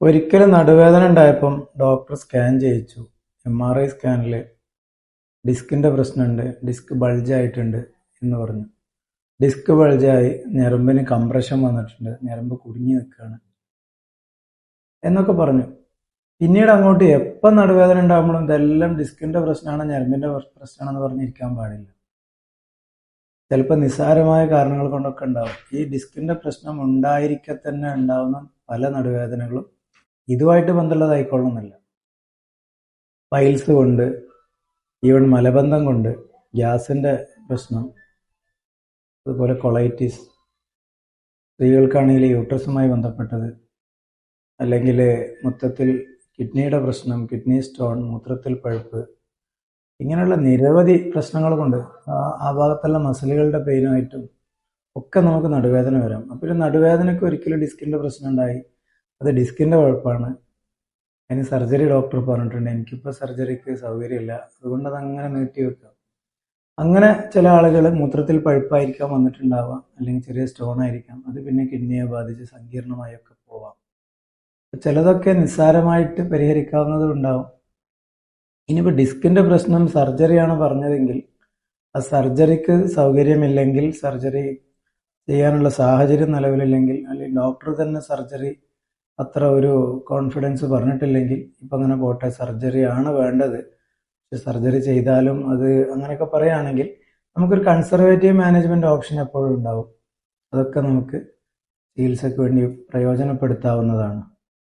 ഒരിക്കലും നടുവേദന ഉണ്ടായപ്പം doctor scan ചെയ്യിച്ചു. MRI സ്കാനിൽ ഡിസ്കിന്റെ പ്രശ്നമുണ്ട്, ഡിസ്ക് ബൾജ് ആയിട്ടുണ്ട് എന്ന് പറഞ്ഞു. ഡിസ്ക് ബൾജായി ഞരമ്പിന് കംപ്രഷൻ വന്നിട്ടുണ്ട്, ഞരമ്പ് കുടുങ്ങി നിൽക്കുകയാണ് എന്നൊക്കെ പറഞ്ഞു. പിന്നീട് അങ്ങോട്ട് എപ്പം നടുവേദന ഉണ്ടാകുമ്പോഴും ഇതെല്ലാം ഡിസ്കിന്റെ പ്രശ്നമാണ്, ഞരമ്പിന്റെ പ്രശ്നമാണെന്ന് പറഞ്ഞിരിക്കാൻ പാടില്ല. ചിലപ്പോൾ നിസ്സാരമായ കാരണങ്ങൾ കൊണ്ടൊക്കെ ഉണ്ടാവും. ഈ ഡിസ്കിന്റെ പ്രശ്നം ഉണ്ടായിരിക്കെ തന്നെ ഉണ്ടാവുന്ന പല നടുവേദനകളും ഇതുമായിട്ട് ബന്ധമുള്ളതായിക്കൊള്ളുന്നില്ല. പൈൽസ് കൊണ്ട്, ഈവൻ മലബന്ധം കൊണ്ട്, ഗ്യാസിന്റെ പ്രശ്നം, അതുപോലെ കൊളൈറ്റിസ്, സ്ത്രീകൾക്കാണെങ്കിൽ യൂട്രസുമായി ബന്ധപ്പെട്ടത്, അല്ലെങ്കിൽ മൊത്തത്തിൽ കിഡ്നിയുടെ പ്രശ്നം, കിഡ്നി സ്റ്റോൺ, മൂത്രത്തിൽ പഴുപ്പ്, ഇങ്ങനെയുള്ള നിരവധി പ്രശ്നങ്ങൾ കൊണ്ട് ആ ഭാഗത്തുള്ള മസിലുകളുടെ പെയിനുമായിട്ടും ഒക്കെ നമുക്ക് നടുവേദന വരാം. അപ്പോൾ ഒരു നടുവേദനയ്ക്ക് ഒരിക്കലും ഡിസ്കിന്റെ പ്രശ്നം ഉണ്ടായി, അത് ഡിസ്കിന്റെ കുഴപ്പമാണ്, അതിന് സർജറി ഡോക്ടർ പറഞ്ഞിട്ടുണ്ട്, എനിക്കിപ്പോൾ സർജറിക്ക് സൗകര്യമില്ല, അതുകൊണ്ട് അതങ്ങനെ നീട്ടി വെക്കാം. അങ്ങനെ ചില ആളുകൾ മൂത്രത്തിൽ പഴുപ്പായിരിക്കാം വന്നിട്ടുണ്ടാവാം, അല്ലെങ്കിൽ ചെറിയ സ്റ്റോൺ ആയിരിക്കാം, അത് പിന്നെ കിഡ്നിയെ ബാധിച്ച് സങ്കീർണമായൊക്കെ പോവാം. ചിലതൊക്കെ നിസ്സാരമായിട്ട് പരിഹരിക്കാവുന്നതും ഉണ്ടാവും. ഇനിയിപ്പോൾ ഡിസ്കിന്റെ പ്രശ്നം സർജറിയാണ് പറഞ്ഞതെങ്കിൽ ആ സർജറിക്ക് സൗകര്യമില്ലെങ്കിൽ, സർജറി ചെയ്യാനുള്ള സാഹചര്യം നിലവിലില്ലെങ്കിൽ, അല്ലെങ്കിൽ ഡോക്ടർ തന്നെ സർജറി അത്ര ഒരു കോൺഫിഡൻസ് പറഞ്ഞിട്ടില്ലെങ്കിൽ ഇപ്പം അങ്ങനെ പോട്ടെ, സർജറിയാണ് വേണ്ടത്, പക്ഷെ സർജറി ചെയ്താലും അത് അങ്ങനെയൊക്കെ പറയുകയാണെങ്കിൽ നമുക്കൊരു കൺസർവേറ്റീവ് മാനേജ്മെന്റ് ഓപ്ഷൻ എപ്പോഴും ഉണ്ടാവും. അതൊക്കെ നമുക്ക് ചികിത്സയ്ക്ക് വേണ്ടി പ്രയോജനപ്പെടുത്താവുന്നതാണ്.